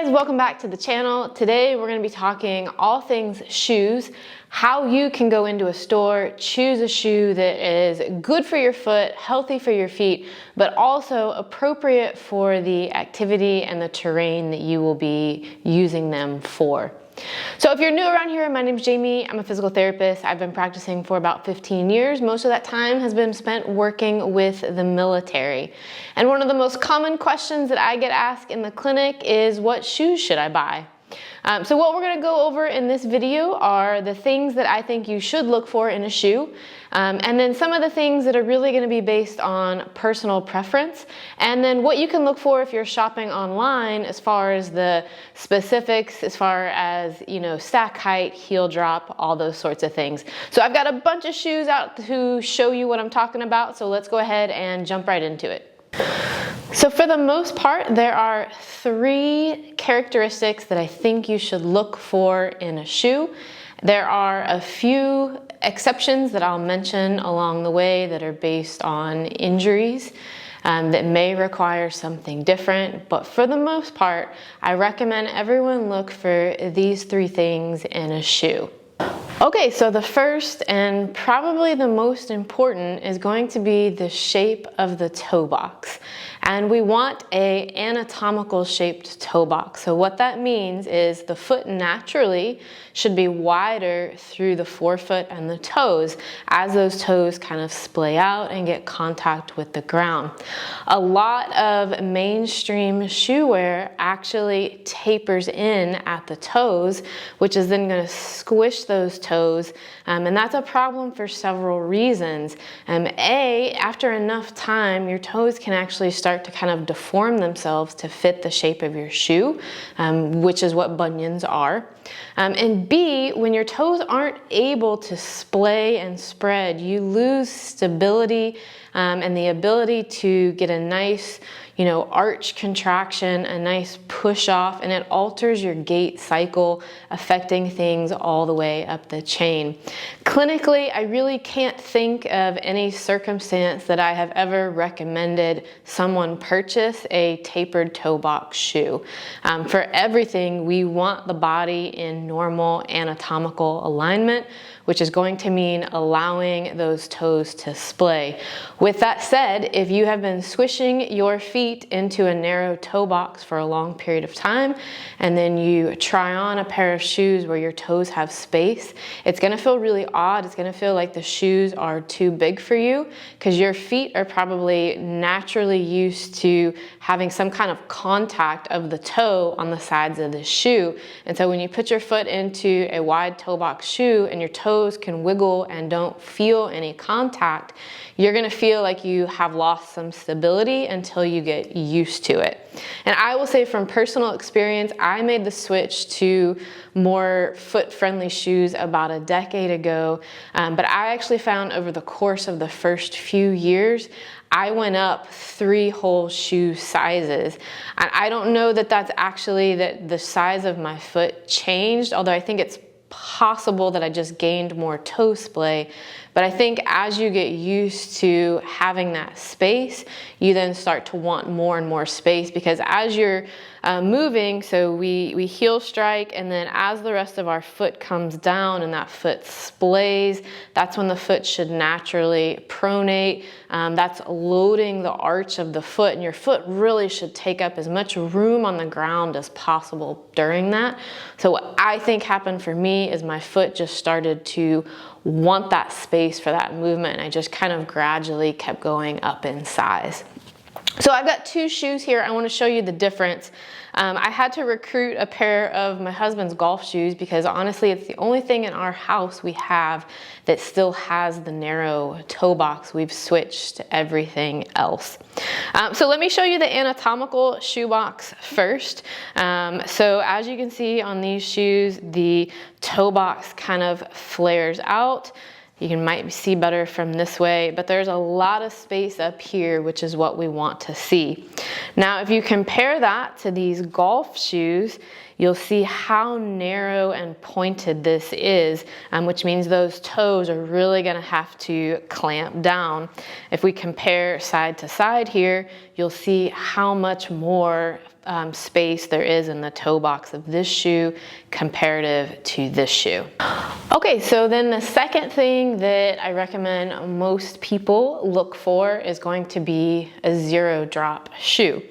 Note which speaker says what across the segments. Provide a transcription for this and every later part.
Speaker 1: Hey guys, welcome back to the channel. Today we're going to be talking all things shoes, how you can go into a store, choose a shoe that is good for your foot, healthy for your feet, but also appropriate for the activity and the terrain that you will be using them for. So if you're new around here, my name's Jamie. I'm a physical therapist. I've been practicing for about 15 years. Most of that time has been spent working with the military. And one of the most common questions that I get asked in the clinic is, what shoes should I buy? So what we're going to go over in this video are the things that I think you should look for in a shoe, and then some of the things that are really going to be based on personal preference, and then what you can look for if you're shopping online as far as the specifics, as far as, you know, stack height, heel drop, all those sorts of things. So I've got a bunch of shoes out to show you what I'm talking about, so let's go ahead and jump right into it. So for the most part, there are 3 characteristics that I think you should look for in a shoe. There are a few exceptions that I'll mention along the way that are based on injuries that may require something different, but for the most part, I recommend everyone look for these 3 things in a shoe. Okay, so the first and probably the most important is going to be the shape of the toe box. And we want an anatomical shaped toe box. So what that means is the foot naturally should be wider through the forefoot and the toes as those toes kind of splay out and get contact with the ground. A lot of mainstream shoe wear actually tapers in at the toes, which is then going to squish those toes, and that's a problem for several reasons. After enough time, your toes can actually start to kind of deform themselves to fit the shape of your shoe, which is what bunions are. And B, when your toes aren't able to splay and spread, you lose stability and the ability to get a nice, arch contraction, a nice push off, and it alters your gait cycle, affecting things all the way up the chain. Clinically, I really can't think of any circumstance that I have ever recommended someone purchase a tapered toe box shoe. For everything, we want the body in normal anatomical alignment, which is going to mean allowing those toes to splay. With that said, if you have been squishing your feet into a narrow toe box for a long period of time, and then you try on a pair of shoes where your toes have space, it's gonna feel really odd. It's gonna feel like the shoes are too big for you because your feet are probably naturally used to having some kind of contact of the toe on the sides of the shoe. And so when you put your foot into a wide toe box shoe and your toes can wiggle and don't feel any contact, you're gonna feel like you have lost some stability until you get used to it. And I will say from personal experience, I made the switch to more foot-friendly shoes about a decade ago, but I actually found over the course of the first few years, I went up 3 whole shoe sizes. And I don't know that that's actually that the size of my foot changed, although I think it's possible that I just gained more toe splay. But I think as you get used to having that space, you then start to want more and more space, because as you're moving, so we heel strike, and then as the rest of our foot comes down and that foot splays, that's when the foot should naturally pronate. That's loading the arch of the foot, and your foot really should take up as much room on the ground as possible during that. So what I think happened for me is my foot just started to want that space for that movement, and I just kind of gradually kept going up in size. So I've got 2 shoes here. I want to show you the difference. I had to recruit a pair of my husband's golf shoes because honestly, it's the only thing in our house we have that still has the narrow toe box. We've switched to everything else. So let me show you the anatomical shoe box first. So as you can see on these shoes, the toe box kind of flares out. You might see better from this way, but there's a lot of space up here, which is what we want to see. Now, if you compare that to these golf shoes, you'll see how narrow and pointed this is, which means those toes are really going to have to clamp down. If we compare side to side here, you'll see how much more space there is in the toe box of this shoe comparative to this shoe. Okay, so then the second thing that I recommend most people look for is going to be a zero drop shoe.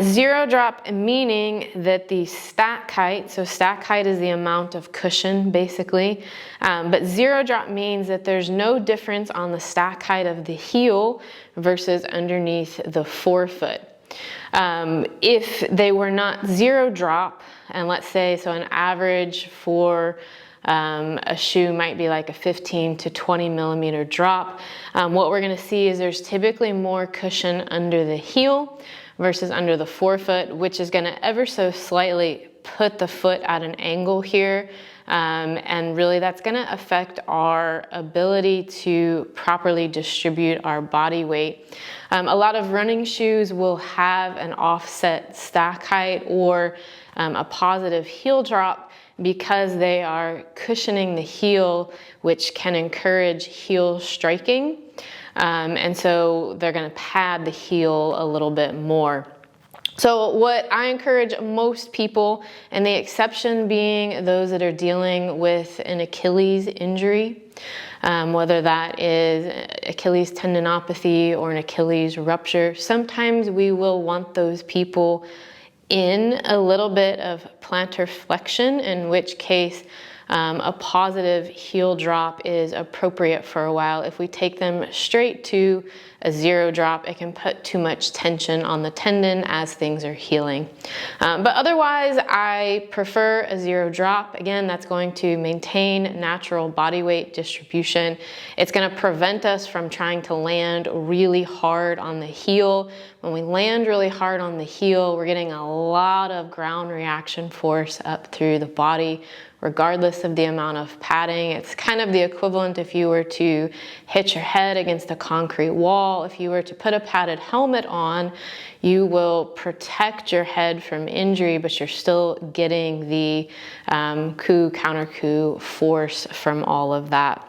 Speaker 1: Zero drop meaning that the stack height, so stack height is the amount of cushion basically, but zero drop means that there's no difference on the stack height of the heel versus underneath the forefoot. If they were not zero drop, and let's say, so an average for a shoe might be like a 15 to 20 millimeter drop, what we're gonna see is there's typically more cushion under the heel versus under the forefoot, which is gonna ever so slightly put the foot at an angle here. And really that's gonna affect our ability to properly distribute our body weight. A lot of running shoes will have an offset stack height or a positive heel drop because they are cushioning the heel, which can encourage heel striking. And so they're gonna pad the heel a little bit more. So what I encourage most people, and the exception being those that are dealing with an Achilles injury, whether that is Achilles tendinopathy or an Achilles rupture, sometimes we will want those people in a little bit of plantar flexion, in which case a positive heel drop is appropriate for a while. If we take them straight to a zero drop, it can put too much tension on the tendon as things are healing. But otherwise, I prefer a zero drop. Again, that's going to maintain natural body weight distribution. It's going to prevent us from trying to land really hard on the heel. When we land really hard on the heel, we're getting a lot of ground reaction force up through the body, regardless of the amount of padding. It's kind of the equivalent if you were to hit your head against a concrete wall. If you were to put a padded helmet on, you will protect your head from injury, but you're still getting the counter-coup force from all of that.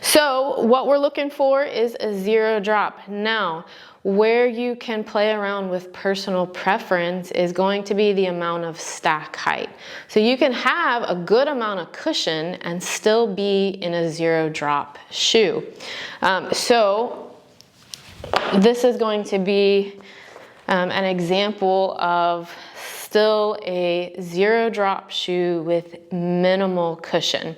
Speaker 1: So what we're looking for is a zero drop. Now, where you can play around with personal preference is going to be the amount of stack height. So you can have a good amount of cushion and still be in a zero drop shoe. So this is going to be an example of still a zero drop shoe with minimal cushion.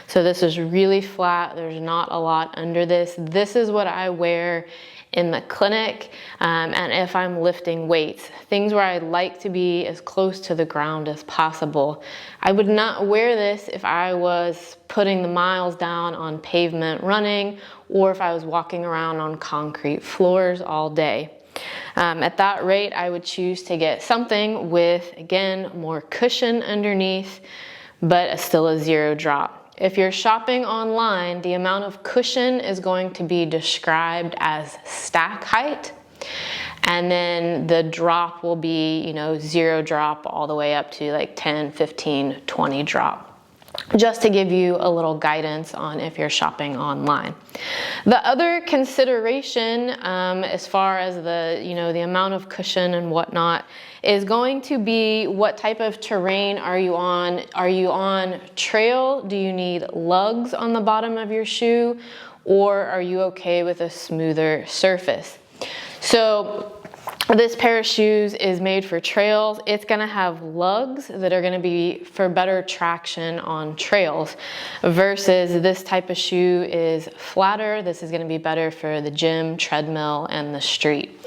Speaker 1: So this is really flat. There's not a lot under this. This is what I wear in the clinic and if I'm lifting weights, things where I like to be as close to the ground as possible. I would not wear this if I was putting the miles down on pavement running or if I was walking around on concrete floors all day. At that rate, I would choose to get something with, again, more cushion underneath, but still a zero drop. If you're shopping online, the amount of cushion is going to be described as stack height, and then the drop will be, you know, zero drop all the way up to like 10, 15, 20 drop. Just to give you a little guidance on if you're shopping online. The other consideration as far as the, you know, the amount of cushion and whatnot is going to be what type of terrain are you on? Are you on trail? Do you need lugs on the bottom of your shoe? Or are you okay with a smoother surface? So this pair of shoes is made for trails. It's gonna have lugs that are gonna be for better traction on trails versus this type of shoe is flatter. This is gonna be better for the gym, treadmill, and the street.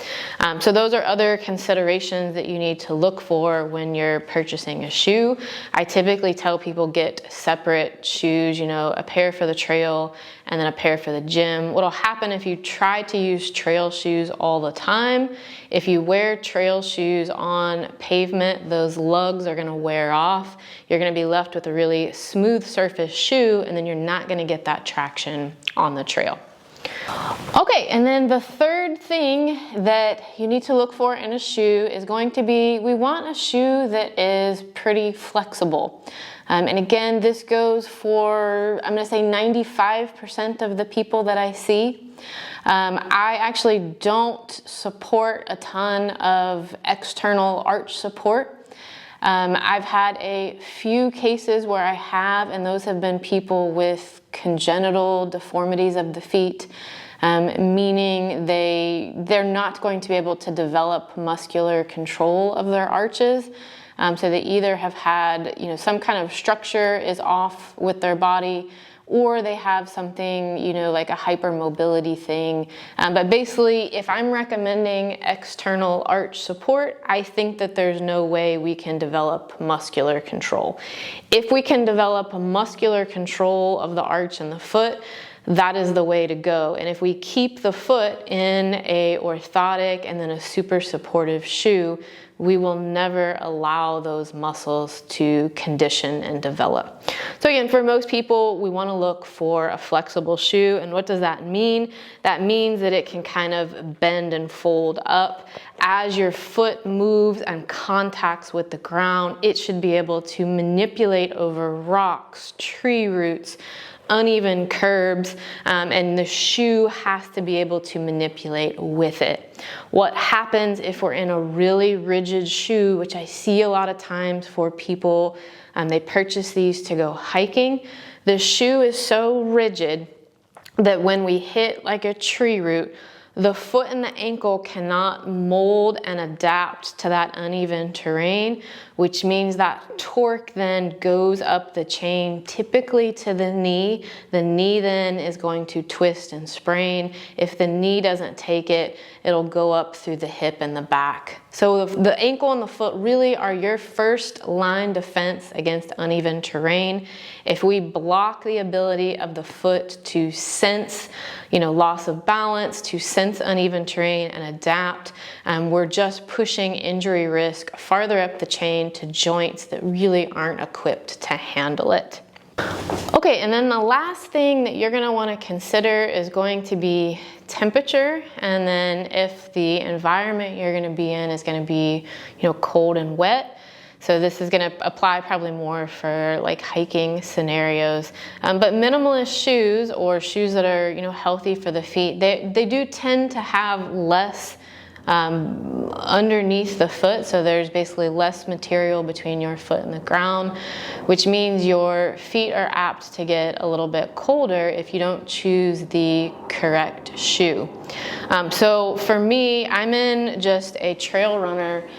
Speaker 1: So those are other considerations that you need to look for when you're purchasing a shoe. I typically tell people get separate shoes, you know, a pair for the trail and then a pair for the gym. What'll happen if you try to use trail shoes all the time, if you wear trail shoes on pavement, those lugs are gonna wear off. You're gonna be left with a really smooth surface shoe, and then you're not gonna get that traction on the trail. Okay, and then the third thing that you need to look for in a shoe is going to be, we want a shoe that is pretty flexible. And again, this goes for, I'm gonna say 95% of the people that I see. I actually don't support a ton of external arch support. I've had a few cases where I have, and those have been people with congenital deformities of the feet, meaning they're not going to be able to develop muscular control of their arches. So they either have had, some kind of structure is off with their body, or they have something, like a hypermobility thing. But basically, if I'm recommending external arch support, I think that there's no way we can develop muscular control. If we can develop a muscular control of the arch in the foot, that is the way to go. And if we keep the foot in a orthotic and then a super supportive shoe, we will never allow those muscles to condition and develop. So again, for most people, we want to look for a flexible shoe. And what does that mean? That means that it can kind of bend and fold up. As your foot moves and contacts with the ground, it should be able to manipulate over rocks, tree roots, uneven curbs, and the shoe has to be able to manipulate with it. What happens if we're in a really rigid shoe, which I see a lot of times for people, they purchase these to go hiking. The shoe is so rigid that when we hit like a tree root, the foot and the ankle cannot mold and adapt to that uneven terrain, which means that torque then goes up the chain, typically to the knee. The knee then is going to twist and sprain. If the knee doesn't take it, it'll go up through the hip and the back. So the ankle and the foot really are your first line defense against uneven terrain. If we block the ability of the foot to sense, loss of balance, to sense uneven terrain and adapt, we're just pushing injury risk farther up the chain to joints that really aren't equipped to handle it. Okay, and then the last thing that you're going to want to consider is going to be temperature, and then if the environment you're going to be in is going to be, cold and wet. So this is going to apply probably more for like hiking scenarios. But minimalist shoes, or shoes that are, healthy for the feet, they do tend to have less underneath the foot, so there's basically less material between your foot and the ground, which means your feet are apt to get a little bit colder if you don't choose the correct shoe. So for me, I'm in just a trail runner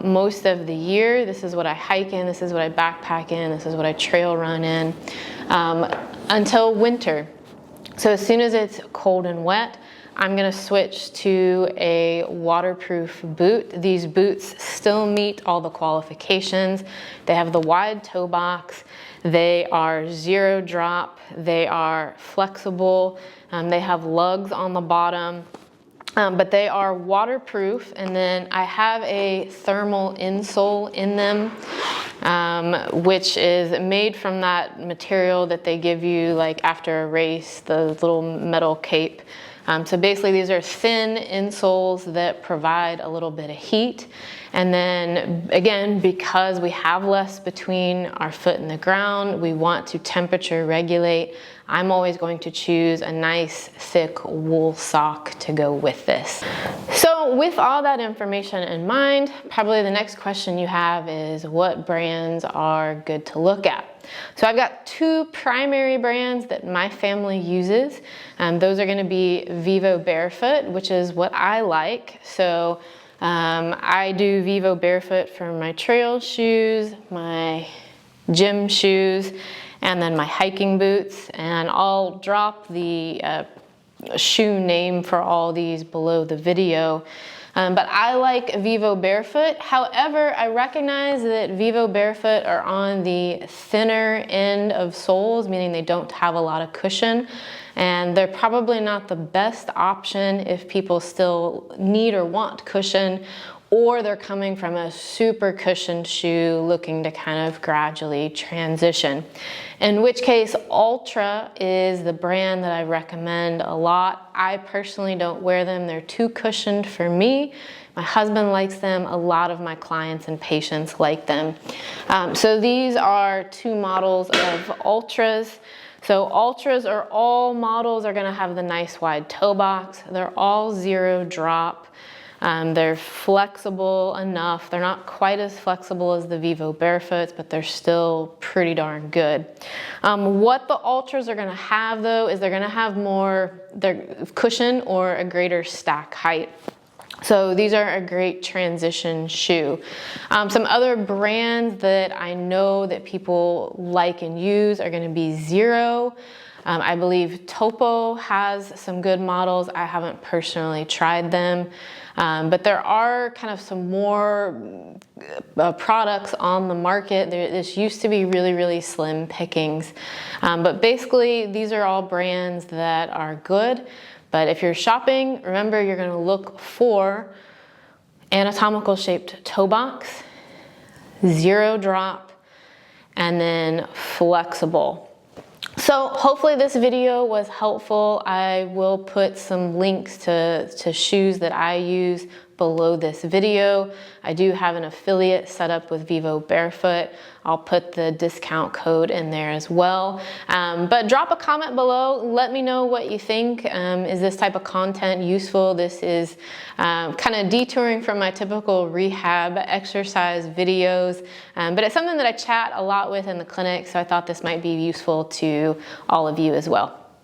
Speaker 1: most of the year. This is what I hike in, this is what I backpack in, this is what I trail run in, until winter. So as soon as it's cold and wet, I'm going to switch to a waterproof boot. These boots still meet all the qualifications. They have the wide toe box. They are zero drop. They are flexible. They have lugs on the bottom. But they are waterproof, and then I have a thermal insole in them, which is made from that material that they give you like after a race, the little metal cape. So basically these are thin insoles that provide a little bit of heat. And then again, because we have less between our foot and the ground, we want to temperature regulate. I'm always going to choose a nice thick wool sock to go with this. So with all that information in mind, probably the next question you have is what brands are good to look at? So I've got two primary brands that my family uses. Those are going to be Vivobarefoot, which is what I like. So I do Vivobarefoot for my trail shoes, my gym shoes, and then my hiking boots. And I'll drop the shoe name for all these below the video. But I like Vivobarefoot. However, I recognize that Vivobarefoot are on the thinner end of soles, meaning they don't have a lot of cushion. And they're probably not the best option if people still need or want cushion, or they're coming from a super cushioned shoe looking to kind of gradually transition. In which case, Altra is the brand that I recommend a lot. I personally don't wear them. They're too cushioned for me. My husband likes them. A lot of my clients and patients like them. So these are two models of Altras. So Ultras are all models are gonna have the nice wide toe box. They're all 0 drop. They're flexible enough. They're not quite as flexible as the Vivobarefoots, but they're still pretty darn good. What the Ultras are gonna have though is they're gonna have more cushion or a greater stack height. So these are a great transition shoe. Some other brands that I know that people like and use are gonna be Zero. I believe Topo has some good models. I haven't personally tried them, but there are kind of some more products on the market. This used to be really, really slim pickings. But basically, these are all brands that are good. But if you're shopping, remember you're gonna look for anatomical shaped toe box, 0 drop, and then flexible. So hopefully this video was helpful. I will put some links to shoes that I use below this video. I do have an affiliate set up with Vivobarefoot. I'll put the discount code in there as well. But drop a comment below. Let me know what you think. Is this type of content useful? This is kind of detouring from my typical rehab exercise videos, but it's something that I chat a lot with in the clinic, so I thought this might be useful to all of you as well.